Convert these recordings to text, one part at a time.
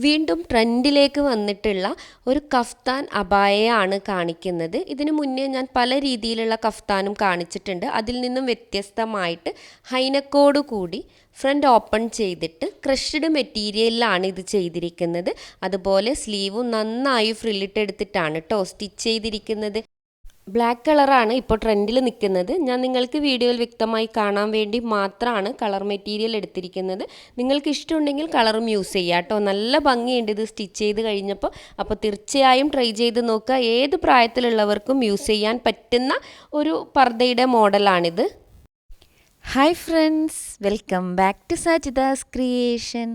വീണ്ടും ട്രെൻഡിലേക്ക് വന്നിട്ടുള്ള ഒരു കഫ്താൻ അബായയാണ് കാണിക്കുന്നത്. ഇതിനു മുന്നേ ഞാൻ പല രീതിയിലുള്ള കഫ്താനും കാണിച്ചിട്ടുണ്ട്. അതിൽ നിന്നും വ്യത്യസ്തമായിട്ട് ഹൈനക്കോട് കൂടി ഫ്രണ്ട് ഓപ്പൺ ചെയ്തിട്ട് ക്രഷ്ഡ് മെറ്റീരിയലിലാണ് ഇത് ചെയ്തിരിക്കുന്നത്. അതുപോലെ സ്ലീവും നന്നായി ഫ്രില്ലിട്ടെടുത്തിട്ടാണ് കേട്ടോ സ്റ്റിച്ച് ചെയ്തിരിക്കുന്നത്. ബ്ലാക്ക് കളറാണ് ഇപ്പോൾ ട്രെൻഡിൽ നിൽക്കുന്നത്. ഞാൻ നിങ്ങൾക്ക് വീഡിയോയിൽ വ്യക്തമായി കാണാൻ വേണ്ടി മാത്രമാണ് കളർ മെറ്റീരിയൽ എടുത്തിരിക്കുന്നത്. നിങ്ങൾക്ക് ഇഷ്ടമുണ്ടെങ്കിൽ കളറും യൂസ് ചെയ്യാം കേട്ടോ. നല്ല ഭംഗിയുണ്ട് ഇത് സ്റ്റിച്ച് ചെയ്ത് കഴിഞ്ഞപ്പോൾ. അപ്പോൾ തീർച്ചയായും ട്രൈ ചെയ്ത് നോക്കുക. ഏത് പ്രായത്തിലുള്ളവർക്കും യൂസ് ചെയ്യാൻ പറ്റുന്ന ഒരു പർദ്ദയുടെ മോഡലാണിത്. Hi friends, welcome back to Sajitha's creation.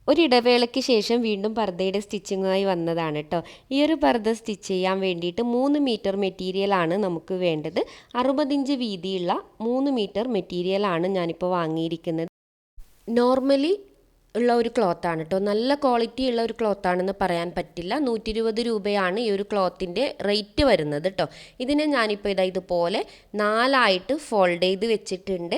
ഒരിടവേളയ്ക്ക് ശേഷം വീണ്ടും പർദ്ദയുടെ സ്റ്റിച്ചിങ്ങുമായി വന്നതാണ് കേട്ടോ. ഈ ഒരു പർദ്ദ സ്റ്റിച്ച് ചെയ്യാൻ വേണ്ടിയിട്ട് 3 മീറ്റർ മെറ്റീരിയലാണ് നമുക്ക് വേണ്ടത്. 60 ഇഞ്ച് വീതിയുള്ള 3 മീറ്റർ മെറ്റീരിയലാണ് ഞാനിപ്പോൾ വാങ്ങിയിരിക്കുന്നത്. നോർമലി ഉള്ള ഒരു ക്ലോത്താണ് കേട്ടോ. നല്ല ക്വാളിറ്റി ഉള്ള ഒരു ക്ലോത്താണെന്ന് പറയാൻ പറ്റില്ല. 120 രൂപയാണ് ഈ ഒരു ക്ലോത്തിൻ്റെ റേറ്റ് വരുന്നത് കേട്ടോ. ഇതിനെ ഞാനിപ്പോൾ ഇതുപോലെ 4ആയിട്ട് ഫോൾഡ് ചെയ്ത് വെച്ചിട്ടുണ്ട്.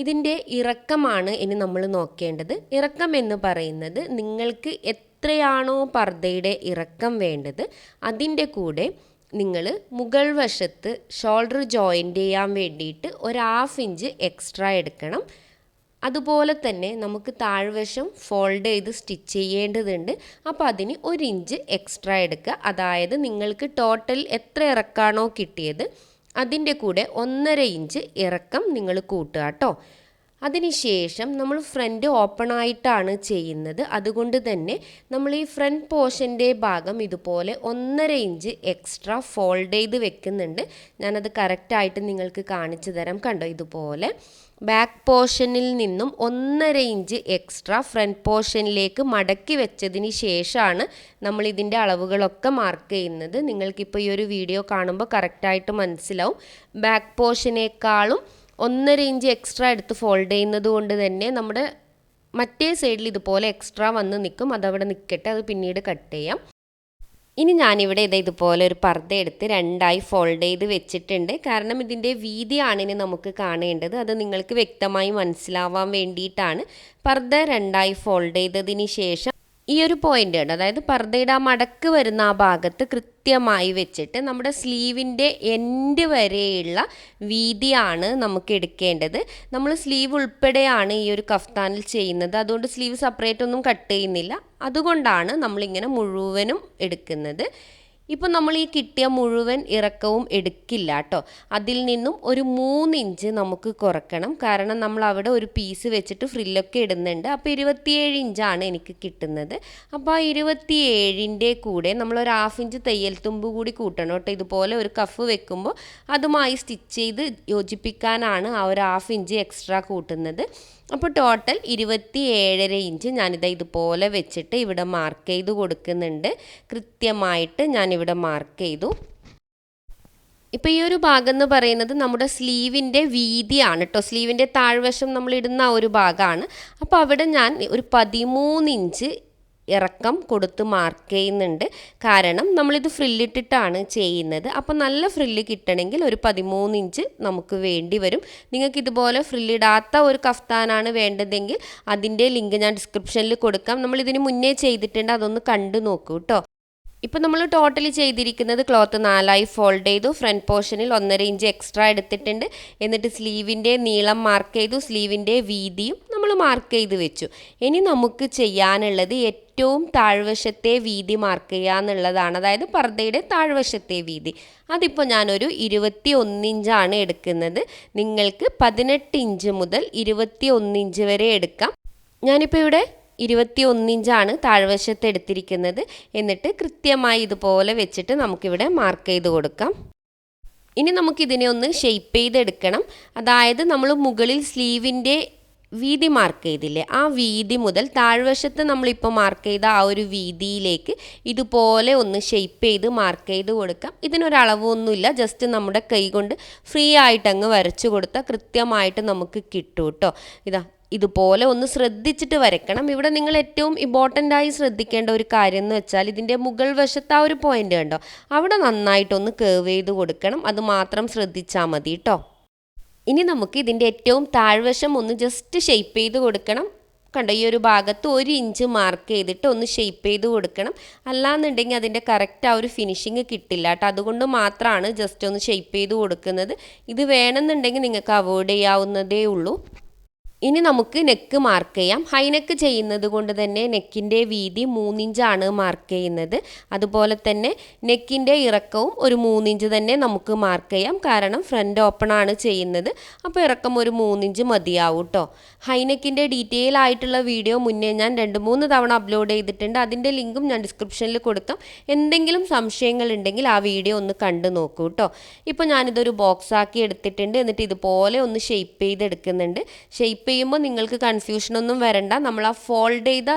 ഇതിൻ്റെ ഇറക്കമാണ് ഇനി നമ്മൾ നോക്കേണ്ടത്. ഇറക്കം എന്ന് പറയുന്നത് നിങ്ങൾക്ക് എത്രയാണോ പർദ്ദയുടെ ഇറക്കം വേണ്ടത് അതിൻ്റെ കൂടെ നിങ്ങൾ മുകൾ വശത്ത് ഷോൾഡർ ജോയിൻ്റ് ചെയ്യാൻ വേണ്ടിയിട്ട് ഒരു 1/2 ഇഞ്ച് എക്സ്ട്രാ എടുക്കണം. അതുപോലെ തന്നെ നമുക്ക് താഴ്വശം ഫോൾഡ് ചെയ്ത് സ്റ്റിച്ച് ചെയ്യേണ്ടതുണ്ട്. അപ്പോൾ അതിന് 1 ഇഞ്ച് എക്സ്ട്രാ എടുക്കുക. അതായത് നിങ്ങൾക്ക് ടോട്ടൽ എത്ര ഇറക്കാണോ കിട്ടിയത് അതിൻ്റെ കൂടെ 1.5 ഇഞ്ച് ഇറക്കം നിങ്ങൾ കൂട്ടുക കേട്ടോ. അതിനുശേഷം നമ്മൾ ഫ്രണ്ട് ഓപ്പൺ ആയിട്ടാണ് ചെയ്യുന്നത്. അതുകൊണ്ട് തന്നെ നമ്മൾ ഈ ഫ്രണ്ട് പോർഷൻ്റെ ഭാഗം ഇതുപോലെ 1.5 ഇഞ്ച് എക്സ്ട്രാ ഫോൾഡ് ചെയ്ത് വെക്കുന്നുണ്ട്. ഞാനത് കറക്റ്റായിട്ട് നിങ്ങൾക്ക് കാണിച്ചു തരാം. കണ്ടോ, ഇതുപോലെ ബാക്ക് പോർഷനിൽ നിന്നും 1.5 ഇഞ്ച് എക്സ്ട്രാ ഫ്രണ്ട് പോർഷനിലേക്ക് മടക്കി വെച്ചതിന് ശേഷമാണ് നമ്മൾ ഇതിൻ്റെ അളവുകളൊക്കെ മാർക്ക് ചെയ്യുന്നത്. നിങ്ങൾക്കിപ്പോൾ ഈ ഒരു വീഡിയോ കാണുമ്പോൾ കറക്റ്റായിട്ട് മനസ്സിലാവും. ബാക്ക് പോർഷനേക്കാളും 1.5 ഇഞ്ച് എക്സ്ട്രാ എടുത്ത് ഫോൾഡ് ചെയ്യുന്നത് കൊണ്ട് തന്നെ നമ്മുടെ മറ്റേ സൈഡിൽ ഇതുപോലെ എക്സ്ട്രാ വന്ന് നിൽക്കും. അതവിടെ നിൽക്കട്ടെ, അത് പിന്നീട് കട്ട് ചെയ്യാം. ഇനി ഞാനിവിടെ ഇതുപോലെ ഒരു പർദ്ദ എടുത്ത് 2ആയി ഫോൾഡ് ചെയ്ത് വെച്ചിട്ടുണ്ട്. കാരണം ഇതിൻ്റെ വീതിയാണ് ഇനി നമുക്ക് കാണേണ്ടത്. അത് നിങ്ങൾക്ക് വ്യക്തമായി മനസ്സിലാവാൻ വേണ്ടിയിട്ടാണ്. പർദ്ദ 2ആയി ഫോൾഡ് ചെയ്തതിന് ശേഷം ഈ ഒരു പോയിൻ്റ് ഉണ്ട്, അതായത് പർദ്ദയുടെ ആ മടക്ക് വരുന്ന ആ ഭാഗത്ത് കൃത്യമായി വെച്ചിട്ട് നമ്മുടെ സ്ലീവിൻ്റെ എൻഡ് വരെയുള്ള വീതിയാണ് നമുക്ക് എടുക്കേണ്ടത്. നമ്മൾ സ്ലീവ് ഉൾപ്പെടെയാണ് ഈ ഒരു കഫ്താനിൽ ചെയ്യുന്നത്. അതുകൊണ്ട് സ്ലീവ് സെപ്പറേറ്റ് ഒന്നും കട്ട് ചെയ്യുന്നില്ല. അതുകൊണ്ടാണ് നമ്മളിങ്ങനെ മുഴുവനും എടുക്കുന്നത്. ഇപ്പോൾ നമ്മൾ ഈ കിട്ടിയ മുഴുവൻ ഇറക്കവും എടുക്കില്ല കേട്ടോ. അതിൽ നിന്നും ഒരു 3 ഇഞ്ച് നമുക്ക് കുറക്കണം. കാരണം നമ്മൾ അവിടെ ഒരു പീസ് വെച്ചിട്ട് ഫ്രില്ലൊക്കെ ഇടുന്നുണ്ട്. അപ്പോൾ 27 ഇഞ്ചാണ് എനിക്ക് കിട്ടുന്നത്. അപ്പോൾ ആ 27ൻ്റെ കൂടെ നമ്മളൊരു 1/2 ഇഞ്ച് തയ്യൽ തുമ്പ് കൂടി കൂട്ടണം കേട്ടോ. ഇതുപോലെ ഒരു കഫ് വെക്കുമ്പോൾ അതുമായി സ്റ്റിച്ച് ചെയ്ത് യോജിപ്പിക്കാനാണ് ആ ഒരു 1/2 ഇഞ്ച് എക്സ്ട്രാ കൂട്ടുന്നത്. അപ്പോൾ ടോട്ടൽ 27.5 ഇഞ്ച് ഞാനിത് ഇതുപോലെ വെച്ചിട്ട് ഇവിടെ മാർക്ക് ചെയ്ത് കൊടുക്കുന്നുണ്ട്. കൃത്യമായിട്ട് ഞാനിവിടെ മാർക്ക് ചെയ്തു. ഇപ്പോൾ ഈ ഒരു ഭാഗം എന്ന് പറയുന്നത് നമ്മുടെ സ്ലീവിൻ്റെ വീതിയാണ് കേട്ടോ. സ്ലീവിൻ്റെ താഴ്വശം നമ്മൾ ഇടുന്ന ആ ഒരു ഭാഗമാണ്. അപ്പോൾ അവിടെ ഞാൻ ഒരു 13 ഇഞ്ച് ഇറക്കം കൊടുത്ത് മാർക്ക് ചെയ്യുന്നുണ്ട്. കാരണം നമ്മളിത് ഫ്രില്ലിട്ടിട്ടാണ് ചെയ്യുന്നത്. അപ്പോൾ നല്ല ഫ്രില്ല് കിട്ടണമെങ്കിൽ ഒരു 13 ഇഞ്ച് നമുക്ക് വേണ്ടി വരും. നിങ്ങൾക്ക് ഇതുപോലെ ഫ്രില്ലിടാത്ത ഒരു കഫ്താനാണ് വേണ്ടതെങ്കിൽ അതിൻ്റെ ലിങ്ക് ഞാൻ ഡിസ്ക്രിപ്ഷനിൽ കൊടുക്കാം. നമ്മളിതിന് മുന്നേ ചെയ്തിട്ടുണ്ട്, അതൊന്ന് കണ്ടു നോക്കൂ കേട്ടോ. ഇപ്പോൾ നമ്മൾ ടോട്ടലി ചെയ്തിരിക്കുന്നത് ക്ലോത്ത് 4ആയി ഫോൾഡ് ചെയ്തു. ഫ്രണ്ട് പോർഷനിൽ 1.5 ഇഞ്ച് എക്സ്ട്രാ എടുത്തിട്ടുണ്ട്. എന്നിട്ട് സ്ലീവിൻ്റെ നീളം മാർക്ക് ചെയ്തു. സ്ലീവിൻ്റെ വീതിയും നമ്മൾ മാർക്ക് ചെയ്ത് വെച്ചു. ഇനി നമുക്ക് ചെയ്യാനുള്ളത് ഏറ്റവും താഴ്വശത്തെ വീതി മാർക്ക് ചെയ്യുക എന്നുള്ളതാണ്. അതായത് പർദ്ദയുടെ താഴ്വശത്തെ വീതി. അതിപ്പോൾ ഞാനൊരു 21 ഇഞ്ചാണ് എടുക്കുന്നത്. നിങ്ങൾക്ക് 18 ഇഞ്ച് മുതൽ 21 ഇഞ്ച് വരെ എടുക്കാം. ഞാനിപ്പോൾ ഇവിടെ 21 ഇഞ്ചാണ് താഴ്വശത്ത് എടുത്തിരിക്കുന്നത്. എന്നിട്ട് കൃത്യമായി ഇതുപോലെ വെച്ചിട്ട് നമുക്കിവിടെ മാർക്ക് ചെയ്ത് കൊടുക്കാം. ഇനി നമുക്കിതിനെ ഒന്ന് ഷെയ്പ്പ് ചെയ്തെടുക്കണം. അതായത് നമ്മൾ മുകളിൽ സ്ലീവിൻ്റെ വീതി മാർക്ക് ചെയ്തില്ലേ, ആ വീതി മുതൽ താഴ്വശത്ത് നമ്മളിപ്പോൾ മാർക്ക് ചെയ്ത ആ ഒരു വീതിയിലേക്ക് ഇതുപോലെ ഒന്ന് ഷെയ്പ്പ് ചെയ്ത് മാർക്ക് ചെയ്ത് കൊടുക്കാം. ഇതിനൊരളവൊന്നുമില്ല, ജസ്റ്റ് നമ്മുടെ കൈ കൊണ്ട് ഫ്രീ ആയിട്ടങ്ങ് വരച്ചു കൊടുത്താൽ കൃത്യമായിട്ട് നമുക്ക് കിട്ടും കേട്ടോ. ഇതുപോലെ ഒന്ന് ശ്രദ്ധിച്ചിട്ട് വരയ്ക്കണം. ഇവിടെ നിങ്ങൾ ഏറ്റവും ഇമ്പോർട്ടൻ്റായി ശ്രദ്ധിക്കേണ്ട ഒരു കാര്യം എന്ന് വെച്ചാൽ ഇതിൻ്റെ മുകൾ വശത്ത് ആ ഒരു പോയിൻ്റ് കണ്ടോ, അവിടെ നന്നായിട്ടൊന്ന് കേർവ് ചെയ്ത് കൊടുക്കണം. അത് മാത്രം ശ്രദ്ധിച്ചാൽ മതി കേട്ടോ. ഇനി നമുക്ക് ഇതിൻ്റെ ഏറ്റവും താഴ്വശം ഒന്ന് ജസ്റ്റ് ഷെയ്പ്പ് ചെയ്ത് കൊടുക്കണം. കണ്ടോ ഈ ഒരു ഭാഗത്ത് 1 ഇഞ്ച് മാർക്ക് ചെയ്തിട്ട് ഒന്ന് ഷേപ്പ് ചെയ്ത് കൊടുക്കണം. അല്ലാന്നുണ്ടെങ്കിൽ അതിൻ്റെ കറക്റ്റ് ആ ഒരു ഫിനിഷിങ് കിട്ടില്ല കേട്ടോ. അതുകൊണ്ട് മാത്രമാണ് ജസ്റ്റ് ഒന്ന് ഷേപ്പ് ചെയ്ത് കൊടുക്കുന്നത്. ഇത് വേണമെന്നുണ്ടെങ്കിൽ നിങ്ങൾക്ക് അവോയ്ഡ് ചെയ്യാവുന്നതേ ഉള്ളൂ. ഇനി നമുക്ക് നെക്ക് മാർക്ക് ചെയ്യാം. ഹൈ നെക്ക് ചെയ്യുന്നത് കൊണ്ട് തന്നെ നെക്കിൻ്റെ വീതി 3 ഇഞ്ചാണ് മാർക്ക് ചെയ്യുന്നത്. അതുപോലെ തന്നെ നെക്കിൻ്റെ ഇറക്കവും ഒരു 3 ഇഞ്ച് തന്നെ നമുക്ക് മാർക്ക് ചെയ്യാം. കാരണം ഫ്രണ്ട് ഓപ്പൺ ആണ് ചെയ്യുന്നത്. അപ്പോൾ ഇറക്കം ഒരു 3 ഇഞ്ച് മതിയാവും കേട്ടോ. ഹൈ നെക്കിൻ്റെ ഡീറ്റെയിൽ ആയിട്ടുള്ള വീഡിയോ മുന്നേ ഞാൻ 2-3 തവണ അപ്ലോഡ് ചെയ്തിട്ടുണ്ട്. അതിൻ്റെ ലിങ്കും ഞാൻ ഡിസ്ക്രിപ്ഷനിൽ കൊടുക്കാം. എന്തെങ്കിലും സംശയങ്ങൾ ഉണ്ടെങ്കിൽ ആ വീഡിയോ ഒന്ന് കണ്ടു നോക്കൂ കേട്ടോ. ഇപ്പോൾ ഞാനിതൊരു ബോക്സ് ആക്കി എടുത്തിട്ടുണ്ട്. എന്നിട്ട് ഇതുപോലെ ഒന്ന് ഷേപ്പ് ചെയ്തെടുക്കുന്നുണ്ട്. ഷേപ്പ് ചെയ്യുമ്പോൾ നിങ്ങൾക്ക് കൺഫ്യൂഷനൊന്നും വരണ്ട. നമ്മൾ ആ ഫോൾഡ് ചെയ്ത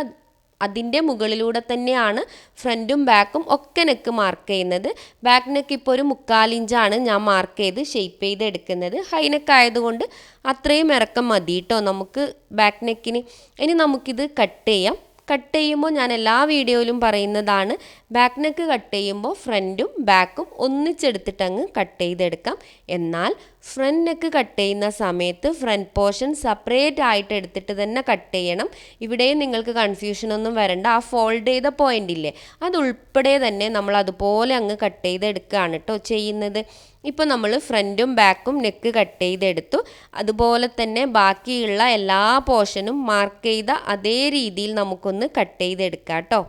അതിൻ്റെ മുകളിലൂടെ തന്നെയാണ് ഫ്രണ്ടും ബാക്കും ഒക്കെ നെക്ക് മാർക്ക് ചെയ്യുന്നത്. ബാക്ക് നെക്ക് ഇപ്പോൾ ഒരു 3/4 ഇഞ്ചാണ് ഞാൻ മാർക്ക് ചെയ്ത് ഷേപ്പ് ചെയ്ത് എടുക്കുന്നത്. ഹൈ നെക്ക് ആയതുകൊണ്ട് അത്രയും ഇറക്കം മതി കേട്ടോ നമുക്ക് ബാക്ക് നെക്കിന്. ഇനി നമുക്കിത് കട്ട് ചെയ്യാം. കട്ട് ചെയ്യുമ്പോൾ ഞാൻ എല്ലാ വീഡിയോയിലും പറയുന്നതാണ്, ബാക്ക് നെക്ക് കട്ട് ചെയ്യുമ്പോൾ ഫ്രണ്ടും ബാക്കും ഒന്നിച്ചെടുത്തിട്ട് അങ്ങ് കട്ട് ചെയ്തെടുക്കാം. എന്നാൽ ഫ്രണ്ട് നെക്ക് കട്ട് ചെയ്യുന്ന സമയത്ത് ഫ്രണ്ട് പോർഷൻ സെപ്പറേറ്റ് ആയിട്ട് എടുത്തിട്ട് തന്നെ കട്ട് ചെയ്യണം. ഇവിടെയും നിങ്ങൾക്ക് കൺഫ്യൂഷനൊന്നും വരണ്ട. ആ ഫോൾഡ് ചെയ്ത പോയിന്റ് ഇല്ലേ, അതുൾപ്പെടെ തന്നെ നമ്മൾ അതുപോലെ അങ്ങ് കട്ട് ചെയ്തെടുക്കുകയാണ് കേട്ടോ ചെയ്യുന്നത്. ഇപ്പോൾ നമ്മൾ ഫ്രണ്ടും ബാക്കും നെക്ക് കട്ട് ചെയ്തെടുത്തു. അതുപോലെ തന്നെ ബാക്കിയുള്ള എല്ലാ പോർഷനും മാർക്ക് ചെയ്ത അതേ രീതിയിൽ നമുക്കൊന്ന് കട്ട് ചെയ്തെടുക്കാം കേട്ടോ.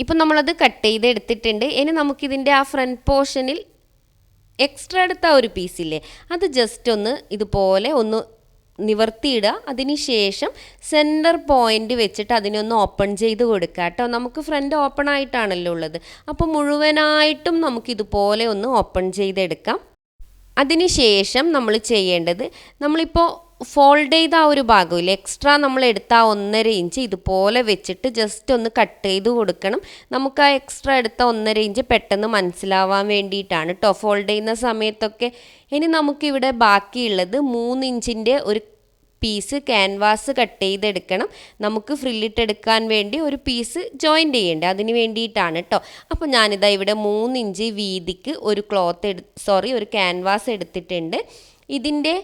ഇപ്പം നമ്മളത് കട്ട് ചെയ്തെടുത്തിട്ടുണ്ട്. ഇനി നമുക്കിതിൻ്റെ ആ ഫ്രണ്ട് പോർഷനിൽ എക്സ്ട്രാ എടുത്ത ഒരു പീസില്ലേ, അത് ജസ്റ്റ് ഒന്ന് ഇതുപോലെ ഒന്ന് നിവർത്തിയിടുക. അതിന് ശേഷം സെൻറ്റർ പോയിന്റ് വെച്ചിട്ട് അതിനൊന്ന് ഓപ്പൺ ചെയ്ത് കൊടുക്കുക കേട്ടോ. നമുക്ക് ഫ്രണ്ട് ഓപ്പൺ ആയിട്ടാണല്ലോ ഉള്ളത്. അപ്പോൾ മുഴുവനായിട്ടും നമുക്കിതുപോലെ ഒന്ന് ഓപ്പൺ ചെയ്തെടുക്കാം. അതിന് ശേഷം നമ്മൾ ചെയ്യേണ്ടത്, നമ്മളിപ്പോൾ ഫോൾഡ് ചെയ്ത ആ ഒരു ഭാഗമില്ലേ, എക്സ്ട്രാ നമ്മൾ എടുത്ത ആ 1.5 ഇഞ്ച് ഇതുപോലെ വെച്ചിട്ട് ജസ്റ്റ് ഒന്ന് കട്ട് ചെയ്ത് കൊടുക്കണം. നമുക്ക് ആ എക്സ്ട്രാ എടുത്ത 1.5 ഇഞ്ച് പെട്ടെന്ന് മനസ്സിലാവാൻ വേണ്ടിയിട്ടാണ് കേട്ടോ ഫോൾഡ് ചെയ്യുന്ന സമയത്തൊക്കെ. ഇനി നമുക്കിവിടെ ബാക്കിയുള്ളത് 3 ഇഞ്ചിൻ്റെ ഒരു പീസ് ക്യാൻവാസ് കട്ട് ചെയ്തെടുക്കണം. നമുക്ക് ഫ്രില്ലിട്ടെടുക്കാൻ വേണ്ടി ഒരു പീസ് ജോയിൻ്റ് ചെയ്യേണ്ടത്, അതിന് വേണ്ടിയിട്ടാണ് കേട്ടോ. അപ്പോൾ ഞാനിതാ ഇവിടെ 3 ഇഞ്ച് വീതിക്ക് ഒരു ഒരു ക്യാൻവാസ് എടുത്തിട്ടുണ്ട്. ഇതിൻ്റെ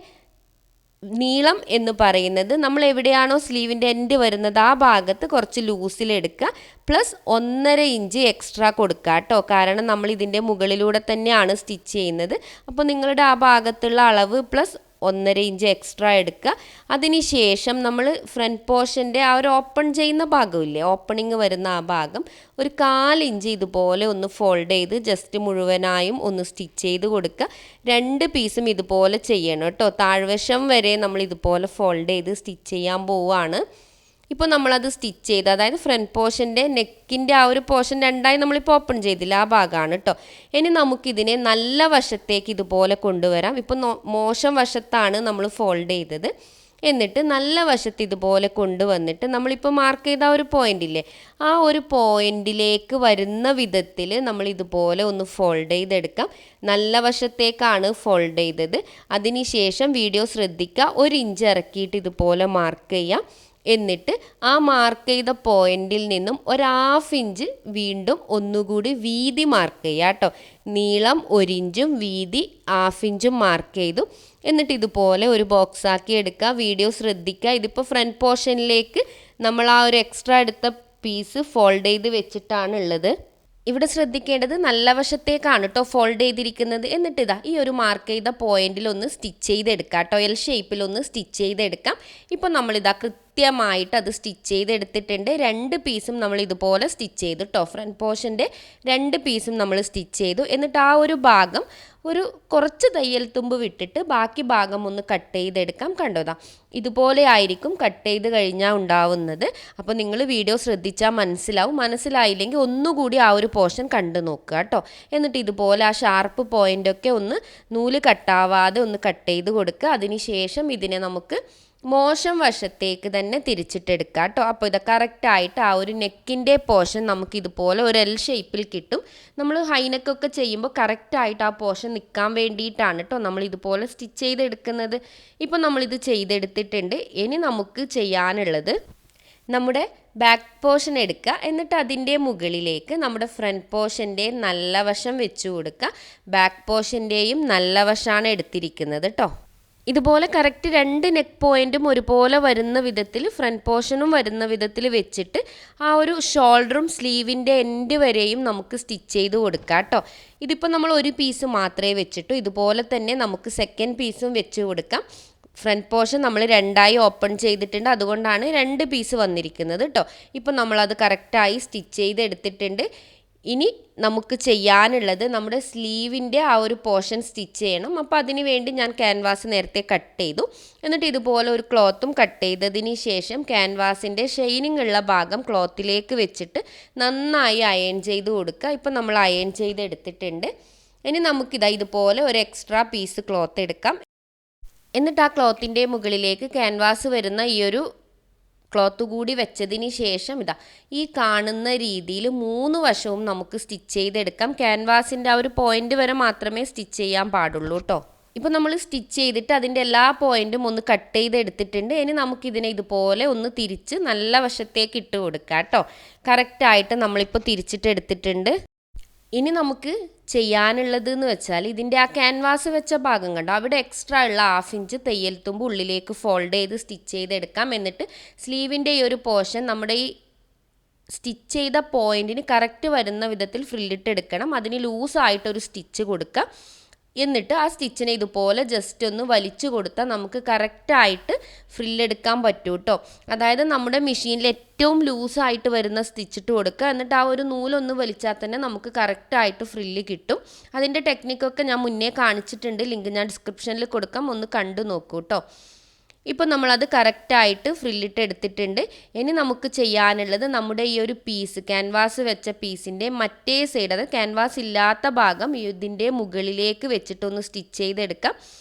നീളം എന്ന് പറയുന്നത് നമ്മൾ എവിടെയാണോ സ്ലീവിൻ്റെ എൻഡ് വരുന്നത് ആ ഭാഗത്ത് കുറച്ച് ലൂസിലെടുക്കുക, പ്ലസ് 1.5 ഇഞ്ച് എക്സ്ട്രാ കൊടുക്കുക കേട്ടോ. കാരണം നമ്മൾ ഇതിൻ്റെ മുകളിലൂടെ തന്നെയാണ് സ്റ്റിച്ച് ചെയ്യുന്നത്. അപ്പോൾ നിങ്ങളുടെ ആ ഭാഗത്തുള്ള അളവ് പ്ലസ് 1.5 ഇഞ്ച് എക്സ്ട്രാ എടുക്കുക. അതിന് ശേഷം നമ്മൾ ഫ്രണ്ട് പോർഷൻ്റെ ആ ഒരു ഓപ്പൺ ചെയ്യുന്ന ഭാഗമില്ലേ, ഓപ്പണിങ് വരുന്ന ആ ഭാഗം ഒരു 1/4 ഇഞ്ച് ഇതുപോലെ ഒന്ന് ഫോൾഡ് ചെയ്ത് ജസ്റ്റ് മുഴുവനായും ഒന്ന് സ്റ്റിച്ച് ചെയ്ത് കൊടുക്കുക. 2 പീസും ഇതുപോലെ ചെയ്യണം കേട്ടോ. താഴ്വശം വരെ നമ്മൾ ഇതുപോലെ ഫോൾഡ് ചെയ്ത് സ്റ്റിച്ച് ചെയ്യാൻ പോവുകയാണ്. ഇപ്പോൾ നമ്മളത് സ്റ്റിച്ച് ചെയ്ത്, അതായത് ഫ്രണ്ട് പോർഷൻ്റെ നെക്കിൻ്റെ ആ ഒരു പോർഷൻ രണ്ടായി നമ്മളിപ്പോൾ ഓപ്പൺ ചെയ്തില്ല, ആ ഭാഗമാണ് കേട്ടോ. ഇനി നമുക്കിതിനെ നല്ല വശത്തേക്ക് ഇതുപോലെ കൊണ്ടുവരാം. ഇപ്പോൾ മോശം വശത്താണ് നമ്മൾ ഫോൾഡ് ചെയ്തത്. എന്നിട്ട് നല്ല വശത്ത് ഇതുപോലെ കൊണ്ടുവന്നിട്ട് നമ്മളിപ്പോൾ മാർക്ക് ചെയ്ത ആ ഒരു പോയിന്റ് ഇല്ലേ, ആ ഒരു പോയിന്റിലേക്ക് വരുന്ന വിധത്തിൽ നമ്മൾ ഇതുപോലെ ഒന്ന് ഫോൾഡ് ചെയ്തെടുക്കാം. നല്ല വശത്തേക്കാണ് ഫോൾഡ് ചെയ്തത്. അതിനുശേഷം വീഡിയോ ശ്രദ്ധിക്കുക, 1 ഇഞ്ച് ഇറക്കിയിട്ട് ഇതുപോലെ മാർക്ക് ചെയ്യാം. എന്നിട്ട് ആ മാർക്ക് ചെയ്ത പോയിന്റിൽ നിന്നും 1/2 ഇഞ്ച് വീണ്ടും ഒന്നുകൂടി വീതി മാർക്ക് ചെയ്യുക കേട്ടോ. നീളം 1 ഇഞ്ചും വീതി 1/2 ഇഞ്ചും മാർക്ക് ചെയ്തു. എന്നിട്ട് ഇതുപോലെ ഒരു ബോക്സ് ആക്കി എടുക്കുക. വീഡിയോ ശ്രദ്ധിക്കുക. ഇതിപ്പോൾ ഫ്രണ്ട് പോർഷനിലേക്ക് നമ്മൾ ആ ഒരു എക്സ്ട്രാ എടുത്ത പീസ് ഫോൾഡ് ചെയ്ത് വെച്ചിട്ടാണ് ഉള്ളത്. ഇവിടെ ശ്രദ്ധിക്കേണ്ടത് നല്ല വശത്തേക്കാണ് കേട്ടോ ഫോൾഡ് ചെയ്തിരിക്കുന്നത്. എന്നിട്ട് ഇതാ ഈ ഒരു മാർക്ക് ചെയ്ത പോയിന്റിൽ ഒന്ന് സ്റ്റിച്ച് ചെയ്തെടുക്കാം കേട്ടോ. എൽ ഷേപ്പിൽ ഒന്ന് സ്റ്റിച്ച് ചെയ്തെടുക്കാം. ഇപ്പോൾ നമ്മളിതാ കൃത്യമായിട്ട് അത് സ്റ്റിച്ച് ചെയ്തെടുത്തിട്ടുണ്ട്. 2 പീസും നമ്മൾ ഇതുപോലെ സ്റ്റിച്ച് ചെയ്തു കേട്ടോ. ഫ്രണ്ട് പോർഷൻ്റെ 2 പീസും നമ്മൾ സ്റ്റിച്ച് ചെയ്തു. എന്നിട്ട് ആ ഒരു ഭാഗം ഒരു കുറച്ച് തയ്യൽ തുമ്പ് വിട്ടിട്ട് ബാക്കി ഭാഗം ഒന്ന് കട്ട് ചെയ്തെടുക്കാം. കണ്ടോതാ ഇതുപോലെ ആയിരിക്കും കട്ട് ചെയ്ത് കഴിഞ്ഞാൽ ഉണ്ടാവുന്നത്. അപ്പോൾ നിങ്ങൾ വീഡിയോ ശ്രദ്ധിച്ചാൽ മനസ്സിലാവും. മനസ്സിലായില്ലെങ്കിൽ ഒന്നുകൂടി ആ ഒരു പോർഷൻ കണ്ടു നോക്കുക കേട്ടോ. എന്നിട്ട് ഇതുപോലെ ആ ഷാർപ്പ് പോയിൻ്റൊക്കെ ഒന്ന് നൂല് കട്ടാവാതെ ഒന്ന് കട്ട് ചെയ്ത് കൊടുക്കുക. അതിന് ശേഷം ഇതിനെ നമുക്ക് മോശം വശത്തേക്ക് തന്നെ തിരിച്ചിട്ടെടുക്കുക കേട്ടോ. അപ്പോൾ ഇത് കറക്റ്റായിട്ട് ആ ഒരു നെക്കിൻ്റെ പോർഷൻ നമുക്കിതുപോലെ ഒരു എൽ ഷേപ്പിൽ കിട്ടും. നമ്മൾ ഹൈനെക്കൊക്കെ ചെയ്യുമ്പോൾ കറക്റ്റായിട്ട് ആ പോർഷൻ നിൽക്കാൻ വേണ്ടിയിട്ടാണ് കേട്ടോ നമ്മൾ ഇതുപോലെ സ്റ്റിച്ച് ചെയ്തെടുക്കുന്നത്. ഇപ്പോൾ നമ്മളിത് ചെയ്തെടുത്തിട്ടുണ്ട്. ഇനി നമുക്ക് ചെയ്യാനുള്ളത് നമ്മുടെ ബാക്ക് പോർഷൻ എടുക്കുക. എന്നിട്ട് അതിൻ്റെ മുകളിലേക്ക് നമ്മുടെ ഫ്രണ്ട് പോർഷൻ്റെ നല്ല വശം വെച്ച് കൊടുക്കുക. ബാക്ക് പോർഷൻ്റെയും നല്ല വശമാണ് എടുത്തിരിക്കുന്നത് കേട്ടോ. ഇതുപോലെ കറക്റ്റ് 2 നെക്ക് പോയിൻറ്റും ഒരുപോലെ വരുന്ന വിധത്തിൽ ഫ്രണ്ട് പോർഷനും വരുന്ന വിധത്തിൽ വെച്ചിട്ട് ആ ഒരു ഷോൾഡറും സ്ലീവിൻ്റെ എൻഡ് വരെയും നമുക്ക് സ്റ്റിച്ച് ചെയ്ത് കൊടുക്കാം കേട്ടോ. ഇതിപ്പോൾ നമ്മൾ ഒരു പീസ് മാത്രമേ വെച്ചിട്ടു, ഇതുപോലെ തന്നെ നമുക്ക് സെക്കൻഡ് പീസും വെച്ച് കൊടുക്കാം. ഫ്രണ്ട് പോർഷൻ നമ്മൾ രണ്ടായി ഓപ്പൺ ചെയ്തിട്ടുണ്ട്, അതുകൊണ്ടാണ് 2 പീസ് വന്നിരിക്കുന്നത് കേട്ടോ. ഇപ്പം നമ്മളത് കറക്റ്റായി സ്റ്റിച്ച് ചെയ്തെടുത്തിട്ടുണ്ട്. ഇനി നമുക്ക് ചെയ്യാനുള്ളത് നമ്മുടെ സ്ലീവിൻ്റെ ആ ഒരു പോർഷൻ സ്റ്റിച്ച് ചെയ്യണം. അപ്പോൾ അതിന് വേണ്ടി ഞാൻ ക്യാൻവാസ് നേരത്തെ കട്ട് ചെയ്തു. എന്നിട്ട് ഇതുപോലെ ഒരു ക്ലോത്തും കട്ട് ചെയ്തതിന് ശേഷം ക്യാൻവാസിൻ്റെ ഷൈനിങ് ഉള്ള ഭാഗം ക്ലോത്തിലേക്ക് വെച്ചിട്ട് നന്നായി അയൺ ചെയ്ത് കൊടുക്കുക. ഇപ്പം നമ്മൾ അയൺ ചെയ്തെടുത്തിട്ടുണ്ട്. ഇനി നമുക്കിതാ ഇതുപോലെ ഒരു എക്സ്ട്രാ പീസ് ക്ലോത്ത് എടുക്കാം. എന്നിട്ട് ആ ക്ലോത്തിൻ്റെ മുകളിലേക്ക് ക്യാൻവാസ് വരുന്ന ഈ ഒരു ക്ലോത്ത് കൂടി വെച്ചതിന് ശേഷം ഈ കാണുന്ന രീതിയിൽ 3 വശവും നമുക്ക് സ്റ്റിച്ച് ചെയ്തെടുക്കാം. ക്യാൻവാസിൻ്റെ ആ ഒരു പോയിന്റ് വരെ മാത്രമേ സ്റ്റിച്ച് ചെയ്യാൻ പാടുള്ളൂ കേട്ടോ. ഇപ്പോൾ നമ്മൾ സ്റ്റിച്ച് ചെയ്തിട്ട് അതിൻ്റെ എല്ലാ പോയിന്റും ഒന്ന് കട്ട് ചെയ്തെടുത്തിട്ടുണ്ട്. ഇനി നമുക്കിതിനെ ഇതുപോലെ ഒന്ന് തിരിച്ച് നല്ല വശത്തേക്ക് ഇട്ട് കൊടുക്കാം കേട്ടോ. കറക്റ്റായിട്ട് നമ്മളിപ്പോൾ തിരിച്ചിട്ട് എടുത്തിട്ടുണ്ട്. ഇനി നമുക്ക് ചെയ്യാനുള്ളത് എന്ന് വെച്ചാൽ ഇതിൻ്റെ ആ ക്യാൻവാസ് വെച്ച ഭാഗം കണ്ടോ, അവിടെ എക്സ്ട്രാ ഉള്ള 1/2 ഇഞ്ച് തയ്യൽ തുമ്പ് ഉള്ളിലേക്ക് ഫോൾഡ് ചെയ്ത് സ്റ്റിച്ച് ചെയ്തെടുക്കാം. എന്നിട്ട് സ്ലീവിൻ്റെ ഈ ഒരു പോർഷൻ നമ്മുടെ ഈ സ്റ്റിച്ച് ചെയ്ത പോയിന്റിന് കറക്റ്റ് വരുന്ന വിധത്തിൽ ഫ്രില്ലിട്ട് എടുക്കണം. അതിന് ലൂസായിട്ടൊരു സ്റ്റിച്ച് കൊടുക്കുക. എന്നിട്ട് ആ സ്റ്റിച്ചിനെ ഇതുപോലെ ജസ്റ്റ് ഒന്ന് വലിച്ചു കൊടുത്താൽ നമുക്ക് കറക്റ്റായിട്ട് ഫ്രില്ലെടുക്കാൻ പറ്റും കേട്ടോ. അതായത് നമ്മുടെ മെഷീനിൽ ഏറ്റവും ലൂസായിട്ട് വരുന്ന സ്റ്റിച്ചിട്ട് കൊടുക്കുക. എന്നിട്ട് ആ ഒരു നൂലൊന്ന് വലിച്ചാൽ തന്നെ നമുക്ക് കറക്റ്റായിട്ട് ഫ്രില്ല് കിട്ടും. അതിൻ്റെ ടെക്നിക്കൊക്കെ ഞാൻ മുന്നേ കാണിച്ചിട്ടുണ്ട്, ലിങ്ക് ഞാൻ ഡിസ്ക്രിപ്ഷനിൽ കൊടുക്കാം, ഒന്ന് കണ്ടു നോക്കൂ കേട്ടോ. ഇപ്പോൾ നമ്മളത് കറക്റ്റായിട്ട് ഫ്രില്ലിട്ട് എടുത്തിട്ടുണ്ട്. ഇനി നമുക്ക് ചെയ്യാനുള്ളത് നമ്മുടെ ഈ ഒരു പീസ് ക്യാൻവാസ് വെച്ച പീസിൻ്റെ മറ്റേ സൈഡ്, അത് ക്യാൻവാസ് ഇല്ലാത്ത ഭാഗം ഇതിൻ്റെ മുകളിലേക്ക് വെച്ചിട്ടൊന്ന് സ്റ്റിച്ച് ചെയ്തെടുക്കാം.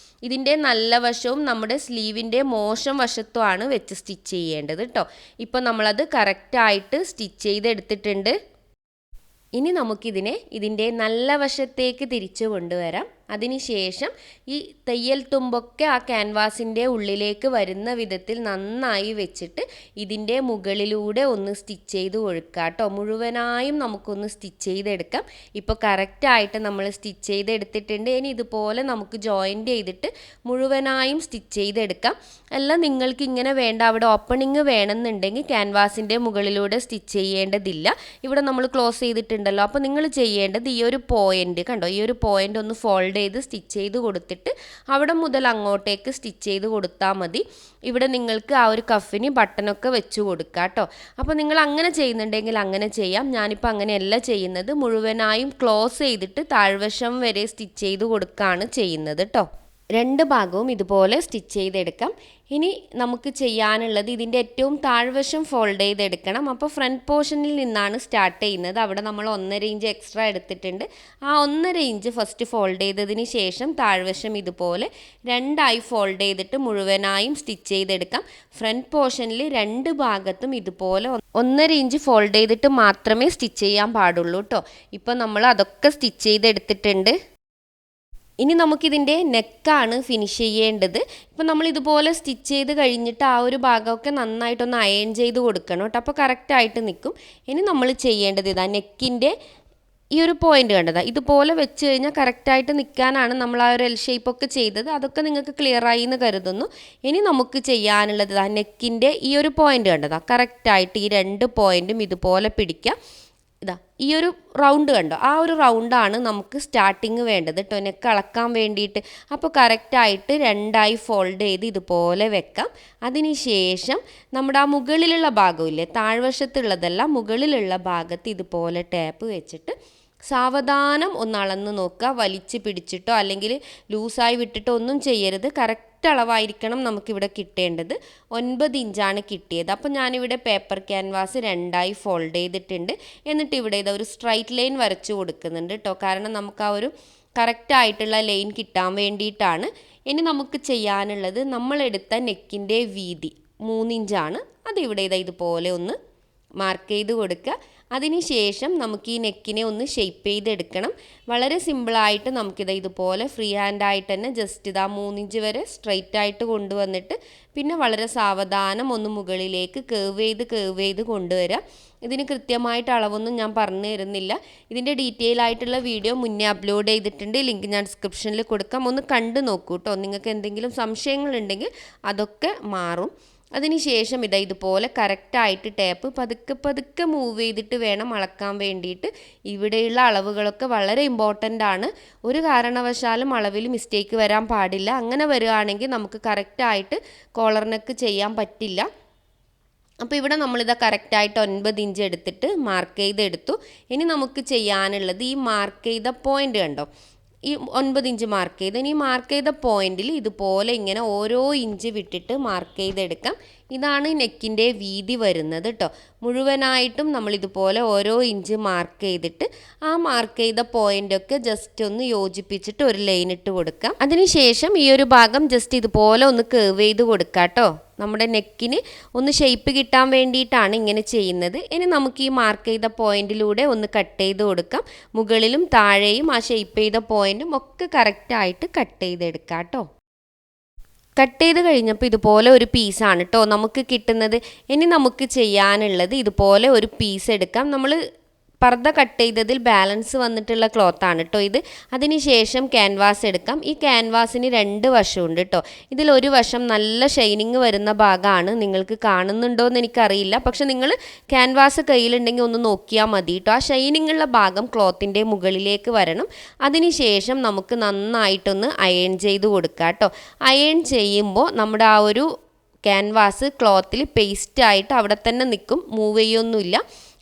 ഇതിൻ്റെ നല്ല വശവും നമ്മുടെ സ്ലീവിൻ്റെ മോശം വശത്തുമാണ് വെച്ച് സ്റ്റിച്ച് ചെയ്യേണ്ടത് കേട്ടോ. ഇപ്പോൾ നമ്മളത് കറക്റ്റായിട്ട് സ്റ്റിച്ച് ചെയ്തെടുത്തിട്ടുണ്ട്. ഇനി നമുക്കിതിനെ ഇതിൻ്റെ നല്ല വശത്തേക്ക് തിരിച്ചു കൊണ്ടുവരാം. അതിനുശേഷം ഈ തയ്യൽ തുമ്പൊക്കെ ആ ക്യാൻവാസിൻ്റെ ഉള്ളിലേക്ക് വരുന്ന വിധത്തിൽ നന്നായി വെച്ചിട്ട് ഇതിൻ്റെ മുകളിലൂടെ ഒന്ന് സ്റ്റിച്ച് ചെയ്ത് കൊടുക്കുക കേട്ടോ. മുഴുവനായും നമുക്കൊന്ന് സ്റ്റിച്ച് ചെയ്തെടുക്കാം. ഇപ്പോൾ കറക്റ്റായിട്ട് നമ്മൾ സ്റ്റിച്ച് ചെയ്തെടുത്തിട്ടുണ്ട്. ഇനി ഇതുപോലെ നമുക്ക് ജോയിൻ്റ് ചെയ്തിട്ട് മുഴുവനായും സ്റ്റിച്ച് ചെയ്തെടുക്കാം. അല്ല നിങ്ങൾക്ക് ഇങ്ങനെ വേണ്ട, അവിടെ ഓപ്പണിങ് വേണമെന്നുണ്ടെങ്കിൽ ക്യാൻവാസിൻ്റെ മുകളിലൂടെ സ്റ്റിച്ച് ചെയ്യേണ്ടതില്ല. ഇവിടെ നമ്മൾ ക്ലോസ് ചെയ്തിട്ടുണ്ടല്ലോ. അപ്പോൾ നിങ്ങൾ ചെയ്യേണ്ടത് ഈ ഒരു പോയിൻ്റ് കണ്ടോ, ഈ ഒരു പോയിൻ്റ് ഒന്ന് ഫോൾഡ് ചെയ്ത് സ്റ്റിച്ച് ചെയ്ത് കൊടുത്തിട്ട് അവിടെ മുതൽ അങ്ങോട്ടേക്ക് സ്റ്റിച്ച് ചെയ്ത് കൊടുത്താൽ മതി. ഇവിടെ നിങ്ങൾക്ക് ആ ഒരു കഫിന് ബട്ടണൊക്കെ വെച്ച് കൊടുക്കുക കേട്ടോ. അപ്പോൾ നിങ്ങൾ അങ്ങനെ ചെയ്യുന്നുണ്ടെങ്കിൽ അങ്ങനെ ചെയ്യാം. ഞാനിപ്പോൾ അങ്ങനെയല്ല ചെയ്യുന്നത്, മുഴുവനായും ക്ലോസ് ചെയ്തിട്ട് താഴ്വശം വരെ സ്റ്റിച്ച് ചെയ്ത് കൊടുക്കുകയാണ് ചെയ്യുന്നത് കേട്ടോ. 2 ഭാഗവും ഇതുപോലെ സ്റ്റിച്ച് ചെയ്തെടുക്കാം. ഇനി നമുക്ക് ചെയ്യാനുള്ളത് ഇതിൻ്റെ ഏറ്റവും താഴ്വശം ഫോൾഡ് ചെയ്തെടുക്കണം. അപ്പോൾ ഫ്രണ്ട് പോർഷനിൽ നിന്നാണ് സ്റ്റാർട്ട് ചെയ്യുന്നത്. അവിടെ നമ്മൾ 1.5 ഇഞ്ച് എക്സ്ട്രാ എടുത്തിട്ടുണ്ട്. ആ 1.5 ഇഞ്ച് ഫസ്റ്റ് ഫോൾഡ് ചെയ്തതിന് ശേഷം താഴ്വശം ഇതുപോലെ 2ആയി ഫോൾഡ് ചെയ്തിട്ട് മുഴുവനായും സ്റ്റിച്ച് ചെയ്തെടുക്കാം. ഫ്രണ്ട് പോർഷനിൽ 2 ഭാഗത്തും ഇതുപോലെ 1.5 ഇഞ്ച് ഫോൾഡ് ചെയ്തിട്ട് മാത്രമേ സ്റ്റിച്ച് ചെയ്യാൻ പാടുള്ളൂ കേട്ടോ. ഇപ്പോൾ നമ്മൾ അതൊക്കെ സ്റ്റിച്ച് ചെയ്തെടുത്തിട്ടുണ്ട്. ഇനി നമുക്കിതിൻ്റെ നെക്കാണ് ഫിനിഷ് ചെയ്യേണ്ടത്. ഇപ്പോൾ നമ്മൾ ഇതുപോലെ സ്റ്റിച്ച് ചെയ്ത് കഴിഞ്ഞിട്ട് ആ ഒരു ഭാഗമൊക്കെ നന്നായിട്ടൊന്ന് അയൺ ചെയ്ത് കൊടുക്കണം കേട്ടോ. അപ്പോൾ കറക്റ്റായിട്ട് നിൽക്കും. ഇനി നമ്മൾ ചെയ്യേണ്ടത് നെക്കിൻ്റെ ഈ ഒരു പോയിന്റ് കണ്ടതാ, ഇതുപോലെ വെച്ച് കഴിഞ്ഞാൽ കറക്റ്റായിട്ട് നിൽക്കാനാണ് നമ്മൾ ആ ഒരു എൽ ഷേപ്പൊക്കെ ചെയ്തത്. അതൊക്കെ നിങ്ങൾക്ക് ക്ലിയറായി എന്ന് കരുതുന്നു. ഇനി നമുക്ക് ചെയ്യാനുള്ളത് നെക്കിൻ്റെ ഈ ഒരു പോയിന്റ് കണ്ടതാ, കറക്റ്റായിട്ട് ഈ 2 പോയിന്റും ഇതുപോലെ പിടിക്കുക. ഈ ഒരു റൗണ്ട് കണ്ടോ, ആ ഒരു റൗണ്ടാണ് നമുക്ക് സ്റ്റാർട്ടിങ് വേണ്ടത് കേട്ടോ, നെക്ക് അളക്കാൻ വേണ്ടിയിട്ട്. അപ്പോൾ കറക്റ്റായിട്ട് 2ആയി ഫോൾഡ് ചെയ്ത് ഇതുപോലെ വെക്കാം. അതിനുശേഷം നമ്മുടെ ആ മുകളിലുള്ള ഭാഗമില്ലേ, താഴ്വശത്തുള്ളതല്ല, മുകളിലുള്ള ഭാഗത്ത് ഇതുപോലെ ടേപ്പ് വെച്ചിട്ട് സാവധാനം ഒന്ന് അളന്ന് നോക്കുക. വലിച്ച് പിടിച്ചിട്ടോ അല്ലെങ്കിൽ ലൂസായി വിട്ടിട്ടോ ഒന്നും ചെയ്യരുത്. കറക്റ്റ് അളവായിരിക്കണം നമുക്കിവിടെ കിട്ടേണ്ടത്. 9 ഇഞ്ചാണ് കിട്ടിയത്. അപ്പോൾ ഞാനിവിടെ പേപ്പർ ക്യാൻവാസ് 2ആയി ഫോൾഡ് ചെയ്തിട്ടുണ്ട്. എന്നിട്ട് ഇവിടെ ഒരു സ്ട്രൈറ്റ് ലൈൻ വരച്ച് കൊടുക്കുന്നുണ്ട് കേട്ടോ, കാരണം നമുക്ക് ആ ഒരു കറക്റ്റായിട്ടുള്ള ലൈൻ കിട്ടാൻ വേണ്ടിയിട്ടാണ്. ഇനി നമുക്ക് ചെയ്യാനുള്ളത് നമ്മളെടുത്ത നെക്കിൻ്റെ വീതി 3 ഇഞ്ചാണ്. അതിവിടെ ഇതുപോലെ ഒന്ന് മാർക്ക് ചെയ്ത് കൊടുക്കുക. അതിനുശേഷം നമുക്ക് ഈ നെക്കിനെ ഒന്ന് ഷേപ്പ് ചെയ്തെടുക്കണം. വളരെ സിമ്പിളായിട്ട് നമുക്കിത് ഇതുപോലെ ഫ്രീ ഹാൻഡായിട്ട് തന്നെ ജസ്റ്റ് ഇതാ 3 ഇഞ്ച് വരെ സ്ട്രെയിറ്റ് ആയിട്ട് കൊണ്ടുവന്നിട്ട് പിന്നെ വളരെ സാവധാനം ഒന്ന് മുകളിലേക്ക് കേവ് ചെയ്ത് കൊണ്ടുവരിക. ഇതിന് കൃത്യമായിട്ട് അളവൊന്നും ഞാൻ പറഞ്ഞു തരുന്നില്ല. ഇതിൻ്റെ ഡീറ്റെയിൽ ആയിട്ടുള്ള വീഡിയോ മുന്നേ അപ്ലോഡ് ചെയ്തിട്ടുണ്ട്. ലിങ്ക് ഞാൻ ഡിസ്ക്രിപ്ഷനിൽ കൊടുക്കാം. ഒന്ന് കണ്ടു നോക്കൂ കേട്ടോ. നിങ്ങൾക്ക് എന്തെങ്കിലും സംശയങ്ങളുണ്ടെങ്കിൽ അതൊക്കെ മാറും. അതിനുശേഷം ഇതുപോലെ കറക്റ്റായിട്ട് ടേപ്പ് പതുക്കെ മൂവ് ചെയ്തിട്ട് വേണം അളക്കാൻ വേണ്ടിയിട്ട്. ഇവിടെയുള്ള അളവുകളൊക്കെ വളരെ ഇമ്പോർട്ടൻ്റ് ആണ്. ഒരു കാരണവശാലും അളവിൽ മിസ്റ്റേക്ക് വരാൻ പാടില്ല. അങ്ങനെ വരികയാണെങ്കിൽ നമുക്ക് കറക്റ്റായിട്ട് കോളർ നെക്ക് ചെയ്യാൻ പറ്റില്ല. അപ്പോൾ ഇവിടെ നമ്മളിത് കറക്റ്റായിട്ട് 9 ഇഞ്ച് എടുത്തിട്ട് മാർക്ക് ചെയ്തെടുത്തു. ഇനി നമുക്ക് ചെയ്യാനുള്ളത് ഈ മാർക്ക് ചെയ്ത പോയിൻ്റ് കണ്ടോ, ഈ 9 ഇഞ്ച് മാർക്ക് ചെയ്ത് ഇനി മാർക്ക് ചെയ്ത പോയിന്റിൽ ഇതുപോലെ ഇങ്ങനെ ഓരോ ഇഞ്ച് വിട്ടിട്ട് മാർക്ക് ചെയ്തെടുക്കാം. ഇതാണ് നെക്കിൻ്റെ വീതി വരുന്നത് കേട്ടോ. മുഴുവനായിട്ടും നമ്മളിതുപോലെ ഓരോ ഇഞ്ച് മാർക്ക് ചെയ്തിട്ട് ആ മാർക്ക് ചെയ്ത പോയിൻ്റൊക്കെ ജസ്റ്റ് ഒന്ന് യോജിപ്പിച്ചിട്ട് ഒരു ലൈൻ ഇട്ട് കൊടുക്കാം. അതിനുശേഷം ഈ ഒരു ഭാഗം ജസ്റ്റ് ഇതുപോലെ ഒന്ന് കേർവ് ചെയ്ത് കൊടുക്കാം കേട്ടോ. നമ്മുടെ നെക്കിന് ഒന്ന് ഷേപ്പ് കിട്ടാൻ വേണ്ടിയിട്ടാണ് ഇങ്ങനെ ചെയ്യുന്നത്. ഇനി നമുക്ക് ഈ മാർക്ക് ചെയ്ത പോയിന്റിലൂടെ ഒന്ന് കട്ട് ചെയ്ത് കൊടുക്കാം. മുകളിലും താഴെയും ആ ഷേപ്പ് ചെയ്ത പോയിന്റും ഒക്കെ കറക്റ്റായിട്ട് കട്ട് ചെയ്തെടുക്കാം കേട്ടോ. കട്ട് ചെയ്ത് കഴിഞ്ഞപ്പോൾ ഇതുപോലെ ഒരു പീസാണ് കേട്ടോ നമുക്ക് കിട്ടുന്നത്. ഇനി നമുക്ക് ചെയ്യാനുള്ളത് ഇതുപോലെ ഒരു പീസ് എടുക്കാം. നമ്മൾ പർദ്ദ കട്ട് ചെയ്തതിൽ ബാലൻസ് വന്നിട്ടുള്ള ക്ലോത്താണ് കേട്ടോ ഇത്. അതിനുശേഷം ക്യാൻവാസ് എടുക്കാം. ഈ ക്യാൻവാസിന് 2 വശമുണ്ട് കേട്ടോ. ഇതിലൊരു വശം നല്ല ഷൈനിങ് വരുന്ന ഭാഗമാണ്. നിങ്ങൾക്ക് കാണുന്നുണ്ടോ എന്ന് എനിക്കറിയില്ല. പക്ഷെ നിങ്ങൾ ക്യാൻവാസ് കയ്യിലുണ്ടെങ്കിൽ ഒന്ന് നോക്കിയാൽ മതി കേട്ടോ. ആ ഷൈനിങ് ഉള്ള ഭാഗം ക്ലോത്തിൻ്റെ മുകളിലേക്ക് വരണം. അതിനുശേഷം നമുക്ക് നന്നായിട്ടൊന്ന് അയൺ ചെയ്ത് കൊടുക്കാം കേട്ടോ. അയൺ ചെയ്യുമ്പോൾ നമ്മുടെ ആ ഒരു ക്യാൻവാസ് ക്ലോത്തിൽ പേസ്റ്റായിട്ട് അവിടെ തന്നെ നിൽക്കും, മൂവ് ചെയ്യൊന്നുമില്ല.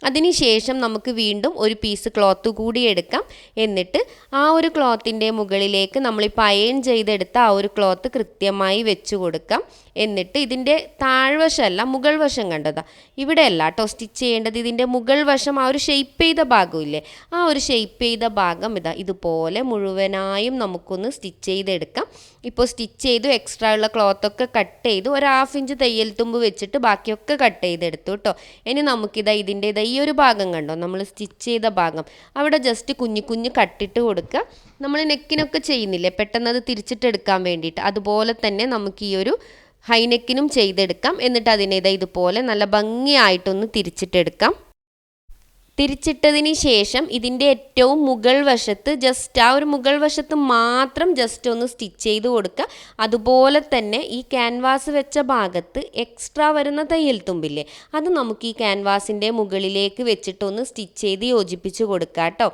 അതിനുശേഷം നമുക്ക് വീണ്ടും ഒരു പീസ് ക്ലോത്ത് കൂടി എടുക്കാം. എന്നിട്ട് ആ ഒരു ക്ലോത്തിൻ്റെ മുകളിലേക്ക് നമ്മളിപ്പോൾ അയൺ ചെയ്തെടുത്ത ആ ഒരു ക്ലോത്ത് കൃത്യമായി വെച്ച് കൊടുക്കാം. എന്നിട്ട് ഇതിൻ്റെ താഴ്വശമല്ല മുകൾ വശം കണ്ടതാ ഇവിടെയല്ല കേട്ടോ സ്റ്റിച്ച് ചെയ്യേണ്ടത്. ഇതിൻ്റെ മുകൾ വശം ആ ഒരു ഷേപ്പ് ചെയ്ത ഭാഗമില്ലേ, ആ ഒരു ഷേപ്പ് ചെയ്ത ഭാഗം ഇതുപോലെ മുഴുവനായും നമുക്കൊന്ന് സ്റ്റിച്ച് ചെയ്തെടുക്കാം. ഇപ്പോൾ സ്റ്റിച്ച് ചെയ്തു, എക്സ്ട്രാ ഉള്ള ക്ലോത്തൊക്കെ കട്ട് ചെയ്തു, ഒരു 1/2 ഇഞ്ച് തയ്യൽ തുമ്പ് വെച്ചിട്ട് ബാക്കിയൊക്കെ കട്ട് ചെയ്തെടുത്തു കേട്ടോ. ഇനി നമുക്കിത് ഈ ഒരു ഭാഗം കണ്ടോ, നമ്മൾ സ്റ്റിച്ച് ചെയ്ത ഭാഗം അവിടെ ജസ്റ്റ് കുഞ്ഞു കട്ടിട്ട് കൊടുക്കുക. നമ്മൾ നെക്കിനൊക്കെ ചെയ്യുന്നില്ലേ പെട്ടെന്ന് അത് തിരിച്ചിട്ടെടുക്കാൻ വേണ്ടിയിട്ട്, അതുപോലെ തന്നെ നമുക്ക് ഈ ഒരു ഹൈനെക്കിനും ചെയ്തെടുക്കാം. എന്നിട്ട് അതിനെ ഇതുപോലെ നല്ല ഭംഗിയായിട്ടൊന്ന് തിരിച്ചിട്ടെടുക്കാം. തിരിച്ചിട്ടതിന് ശേഷം ഇതിൻ്റെ ഏറ്റവും മുകൾ വശത്ത് ജസ്റ്റ് ആ ഒരു മുകൾ വശത്ത് മാത്രം ജസ്റ്റ് ഒന്ന് സ്റ്റിച്ച് ചെയ്ത് കൊടുക്കുക. അതുപോലെ തന്നെ ഈ ക്യാൻവാസ് വെച്ച ഭാഗത്ത് എക്സ്ട്രാ വരുന്ന തയ്യൽ തുമ്പില്ലേ, അത് നമുക്ക് ഈ ക്യാൻവാസിൻ്റെ മുകളിലേക്ക് വെച്ചിട്ടൊന്ന് സ്റ്റിച്ച് ചെയ്ത് യോജിപ്പിച്ച് കൊടുക്കുക കേട്ടോ.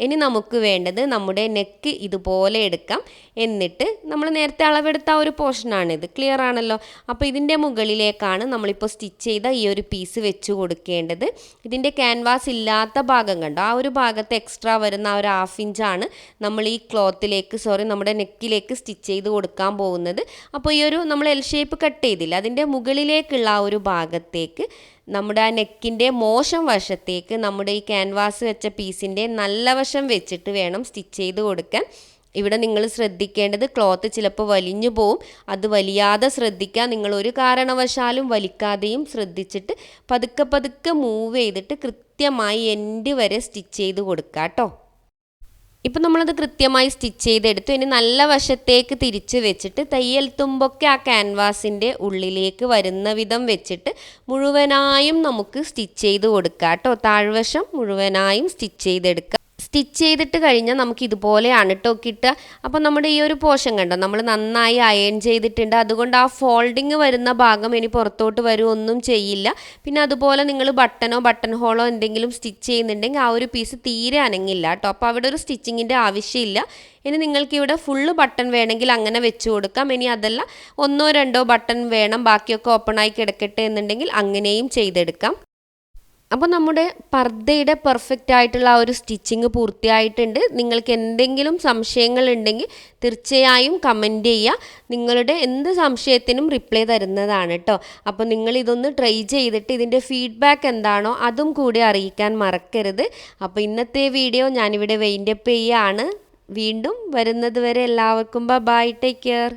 ഇനി നമുക്ക് വേണ്ടത് നമ്മുടെ നെക്ക് ഇതുപോലെ എടുക്കാം. എന്നിട്ട് നമ്മൾ നേരത്തെ അളവെടുത്ത ആ ഒരു പോർഷനാണിത്, ക്ലിയർ ആണല്ലോ. അപ്പോൾ ഇതിൻ്റെ മുകളിലേക്കാണ് നമ്മളിപ്പോൾ സ്റ്റിച്ച് ചെയ്ത ഈ ഒരു പീസ് വെച്ച് കൊടുക്കേണ്ടത്. ഇതിൻ്റെ ക്യാൻവാസ് ഇല്ലാത്ത ഭാഗം കണ്ടോ, ആ ഒരു ഭാഗത്ത് എക്സ്ട്രാ വരുന്ന ആ ഒരു 1/2 ഇഞ്ചാണ് നമ്മൾ ഈ നമ്മുടെ നെക്കിലേക്ക് സ്റ്റിച്ച് ചെയ്ത് കൊടുക്കാൻ പോകുന്നത്. അപ്പോൾ ഈ ഒരു നമ്മൾ എൽ ഷേപ്പ് കട്ട് ചെയ്തില്ല, അതിൻ്റെ മുകളിലേക്കുള്ള ആ ഒരു ഭാഗത്തേക്ക് നമ്മുടെ ആ നെക്കിൻ്റെ മോശം വശത്തേക്ക് നമ്മുടെ ഈ ക്യാൻവാസ് വെച്ച പീസിൻ്റെ നല്ല വശം വെച്ചിട്ട് വേണം സ്റ്റിച്ച് ചെയ്ത് കൊടുക്കാൻ. ഇവിടെ നിങ്ങൾ ശ്രദ്ധിക്കേണ്ടത് ക്ലോത്ത് ചിലപ്പോൾ വലിഞ്ഞു പോവും, അത് വലിയാതെ ശ്രദ്ധിക്കുക. നിങ്ങൾ ഒരു കാരണവശാലും വലിക്കാതെയും ശ്രദ്ധിച്ചിട്ട് പതുക്കെ മൂവ് ചെയ്തിട്ട് കൃത്യമായി എൻഡ് വരെ സ്റ്റിച്ച് ചെയ്ത് കൊടുക്കുക കേട്ടോ. ഇപ്പം നമ്മളത് കൃത്യമായി സ്റ്റിച്ച് ചെയ്തെടുത്തു. ഇനി നല്ല വശത്തേക്ക് തിരിച്ച് വെച്ചിട്ട് തയ്യൽ തുമ്പൊക്കെ ആ ക്യാൻവാസിൻ്റെ ഉള്ളിലേക്ക് വരുന്ന വിധം വെച്ചിട്ട് മുഴുവനായും നമുക്ക് സ്റ്റിച്ച് ചെയ്ത് കൊടുക്കാം കേട്ടോ. താഴ്വശം മുഴുവനായും സ്റ്റിച്ച് ചെയ്തെടുക്കുക. സ്റ്റിച്ച് ചെയ്തിട്ട് കഴിഞ്ഞാൽ നമുക്ക് ഇതുപോലെയാണ് കേട്ടോ കിട്ടുക. അപ്പോൾ നമ്മുടെ ഈ ഒരു പോർഷൻ കണ്ടോ നമ്മൾ നന്നായി അയൺ ചെയ്തിട്ടുണ്ട്. അതുകൊണ്ട് ആ ഫോൾഡിങ് വരുന്ന ഭാഗം ഇനി പുറത്തോട്ട് വരുമൊന്നും ചെയ്യില്ല. പിന്നെ അതുപോലെ നിങ്ങൾ ബട്ടൺ ഹോളോ എന്തെങ്കിലും സ്റ്റിച്ച് ചെയ്യുന്നുണ്ടെങ്കിൽ ആ ഒരു പീസ് തീരെ അനങ്ങില്ല കേട്ടോ. അപ്പോൾ അവിടെ ഒരു സ്റ്റിച്ചിങ്ങിൻ്റെ ആവശ്യമില്ല. ഇനി നിങ്ങൾക്കിവിടെ ഫുള്ള് ബട്ടൺ വേണമെങ്കിൽ അങ്ങനെ വെച്ച് കൊടുക്കാം. ഇനി അതല്ല 1 or 2 ബട്ടൺ വേണം, ബാക്കിയൊക്കെ ഓപ്പണായി കിടക്കട്ടെ എന്നുണ്ടെങ്കിൽ അങ്ങനെയും ചെയ്തെടുക്കാം. അപ്പോൾ നമ്മുടെ പർദ്ദയുടെ പെർഫെക്റ്റ് ആയിട്ടുള്ള ആ ഒരു സ്റ്റിച്ചിങ് പൂർത്തിയായിട്ടുണ്ട്. നിങ്ങൾക്ക് എന്തെങ്കിലും സംശയങ്ങൾ ഉണ്ടെങ്കിൽ തീർച്ചയായും കമൻറ്റ് ചെയ്യുക. നിങ്ങളുടെ എന്ത് സംശയത്തിനും റിപ്ലൈ തരുന്നതാണ് കേട്ടോ. അപ്പോൾ നിങ്ങളിതൊന്ന് ട്രൈ ചെയ്തിട്ട് ഇതിൻ്റെ ഫീഡ്ബാക്ക് എന്താണോ അതും കൂടി അറിയിക്കാൻ മറക്കരുത്. അപ്പോൾ ഇന്നത്തെ വീഡിയോ ഞാനിവിടെ വൈൻഡപ്പ് ചെയ്യുകയാണ്. വീണ്ടും വരുന്നത് വരെ എല്ലാവർക്കും ബൈ, ടേക്ക് കെയർ.